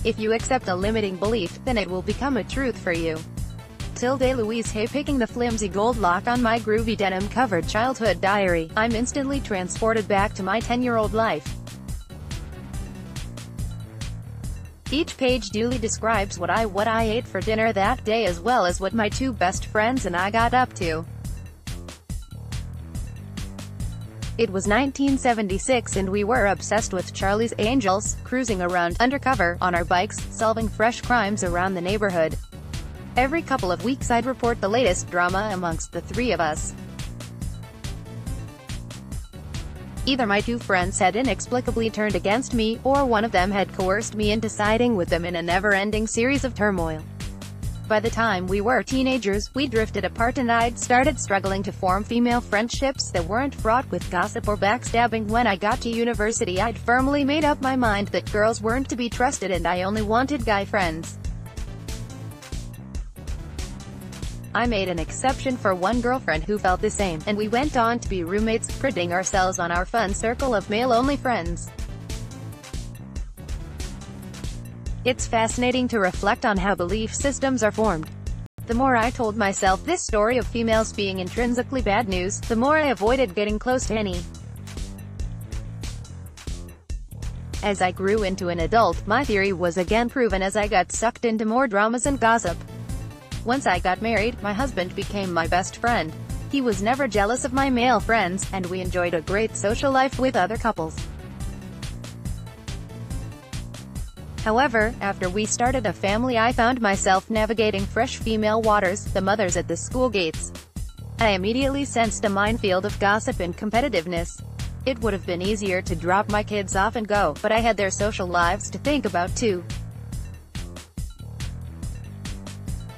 If you accept a limiting belief, then it will become a truth for you. Tilde Louise Hay Picking the flimsy gold lock on my groovy denim-covered childhood diary. I'm instantly transported back to my 10-year-old life. Each page duly describes what I ate for dinner that day as well as what my two best friends and I got up to. It was 1976 and we were obsessed with Charlie's Angels, cruising around undercover on our bikes, solving fresh crimes around the neighborhood. Every couple of weeks I'd report the latest drama amongst the three of us. Either my two friends had inexplicably turned against me, or one of them had coerced me into siding with them in a never-ending series of turmoil. By the time we were teenagers, we drifted apart and I'd started struggling to form female friendships that weren't fraught with gossip or backstabbing. When I got to university I'd firmly made up my mind that girls weren't to be trusted and I only wanted guy friends. I made an exception for one girlfriend who felt the same, and we went on to be roommates, priding ourselves on our fun circle of male-only friends. It's fascinating to reflect on how belief systems are formed. The more I told myself this story of females being intrinsically bad news, the more I avoided getting close to any. As I grew into an adult, my theory was again proven as I got sucked into more dramas and gossip. Once I got married, my husband became my best friend. He was never jealous of my male friends, and we enjoyed a great social life with other couples. However, after we started a family I found myself navigating fresh female waters, the mothers at the school gates. I immediately sensed a minefield of gossip and competitiveness. It would have been easier to drop my kids off and go, but I had their social lives to think about too.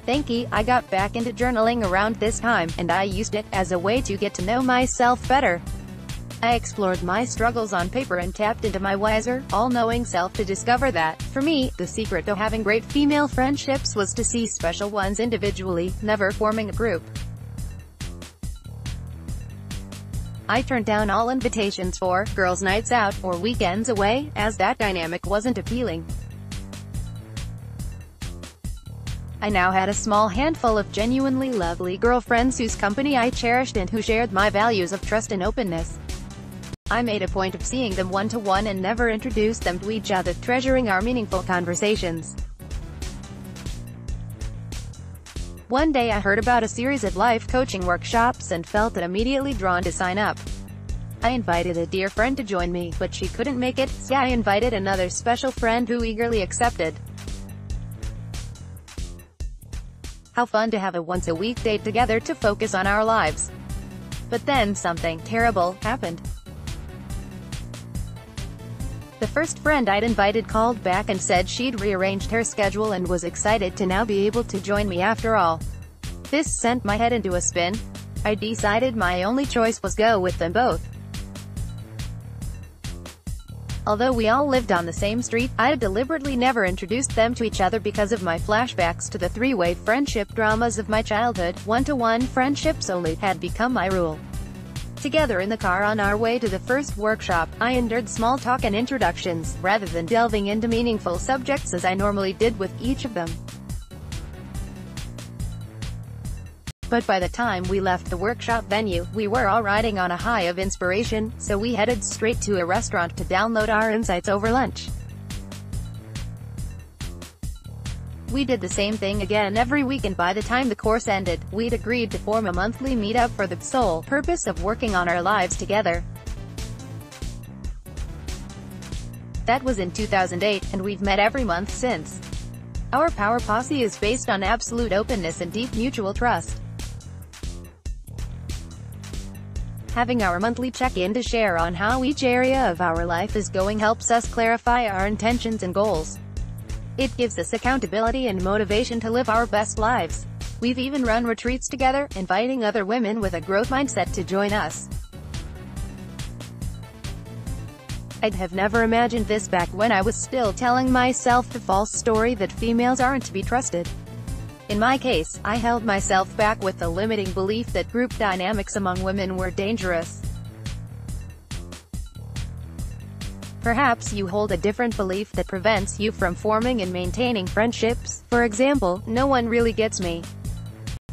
Thankfully, I got back into journaling around this time, and I used it as a way to get to know myself better. I explored my struggles on paper and tapped into my wiser, all-knowing self to discover that, for me, the secret to having great female friendships was to see special ones individually, never forming a group. I turned down all invitations for girls' nights out, or weekends away, as that dynamic wasn't appealing. I now had a small handful of genuinely lovely girlfriends whose company I cherished and who shared my values of trust and openness. I made a point of seeing them one-to-one and never introduced them to each other, treasuring our meaningful conversations. One day I heard about a series of life coaching workshops and felt immediately drawn to sign up. I invited a dear friend to join me, but she couldn't make it, so I invited another special friend who eagerly accepted. How fun to have a once-a-week date together to focus on our lives. But then something terrible happened. The first friend I'd invited called back and said she'd rearranged her schedule and was excited to now be able to join me after all. This sent my head into a spin. I decided my only choice was go with them both. Although we all lived on the same street, I had deliberately never introduced them to each other because of my flashbacks to the three-way friendship dramas of my childhood. One-to-one friendships only had become my rule. Together in the car on our way to the first workshop, I endured small talk and introductions, rather than delving into meaningful subjects as I normally did with each of them. But by the time we left the workshop venue, we were all riding on a high of inspiration, so we headed straight to a restaurant to download our insights over lunch. We did the same thing again every week, and by the time the course ended, we'd agreed to form a monthly meetup for the sole purpose of working on our lives together. That was in 2008, and we've met every month since. Our power posse is based on absolute openness and deep mutual trust. Having our monthly check-in to share on how each area of our life is going helps us clarify our intentions and goals. It gives us accountability and motivation to live our best lives. We've even run retreats together, inviting other women with a growth mindset to join us. I'd have never imagined this back when I was still telling myself the false story that females aren't to be trusted. In my case, I held myself back with the limiting belief that group dynamics among women were dangerous. Perhaps you hold a different belief that prevents you from forming and maintaining friendships. For example, no one really gets me.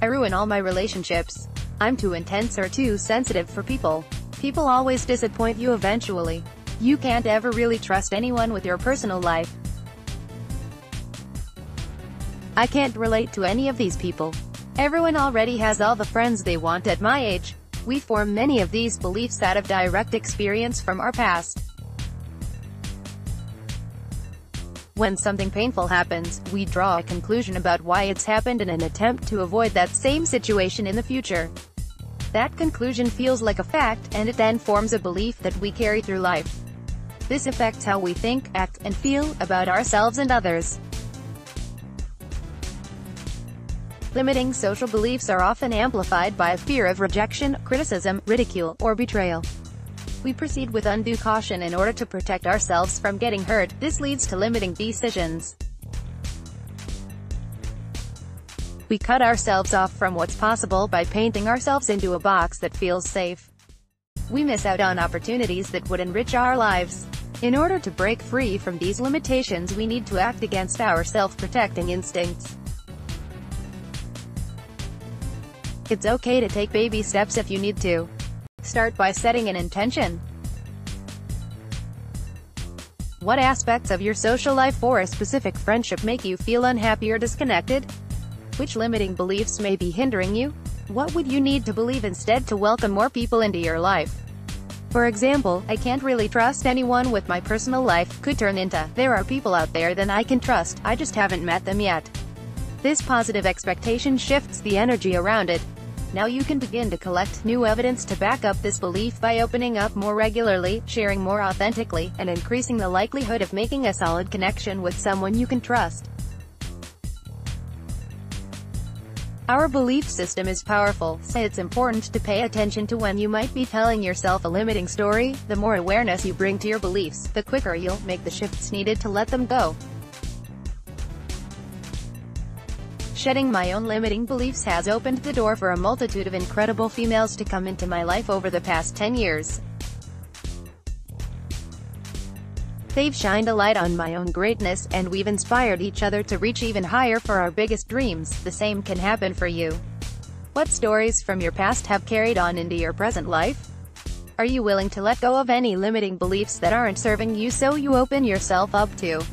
I ruin all my relationships. I'm too intense or too sensitive for people. People always disappoint you eventually. You can't ever really trust anyone with your personal life. I can't relate to any of these people. Everyone already has all the friends they want at my age. We form many of these beliefs out of direct experience from our past. When something painful happens, we draw a conclusion about why it's happened in an attempt to avoid that same situation in the future. That conclusion feels like a fact, and it then forms a belief that we carry through life. This affects how we think, act, and feel about ourselves and others. Limiting social beliefs are often amplified by a fear of rejection, criticism, ridicule, or betrayal. We proceed with undue caution in order to protect ourselves from getting hurt. This leads to limiting decisions. We cut ourselves off from what's possible by painting ourselves into a box that feels safe. We miss out on opportunities that would enrich our lives. In order to break free from these limitations, we need to act against our self-protecting instincts. It's okay to take baby steps if you need to. Start by setting an intention. What aspects of your social life or a specific friendship make you feel unhappy or disconnected? Which limiting beliefs may be hindering you? What would you need to believe instead to welcome more people into your life? For example, I can't really trust anyone with my personal life, could turn into, there are people out there that I can trust, I just haven't met them yet. This positive expectation shifts the energy around it. Now you can begin to collect new evidence to back up this belief by opening up more regularly, sharing more authentically, and increasing the likelihood of making a solid connection with someone you can trust. Our belief system is powerful, so it's important to pay attention to when you might be telling yourself a limiting story. The more awareness you bring to your beliefs, the quicker you'll make the shifts needed to let them go. Shedding my own limiting beliefs has opened the door for a multitude of incredible females to come into my life over the past 10 years. They've shined a light on my own greatness, and we've inspired each other to reach even higher for our biggest dreams. The same can happen for you. What stories from your past have carried on into your present life? Are you willing to let go of any limiting beliefs that aren't serving you so you open yourself up to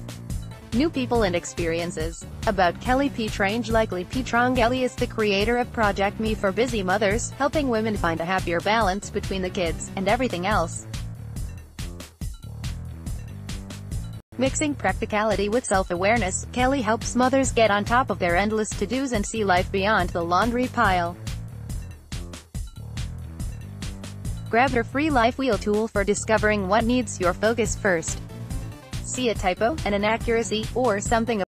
new people and experiences? About Kelly Petrange. Likely Petrange is the creator of Project Me for busy mothers, helping women find a happier balance between the kids and everything else. Mixing practicality with self-awareness, Kelly helps mothers get on top of their endless to-dos and see life beyond the laundry pile. Grab her free Life Wheel tool for discovering what needs your focus first. See a typo, an inaccuracy, or something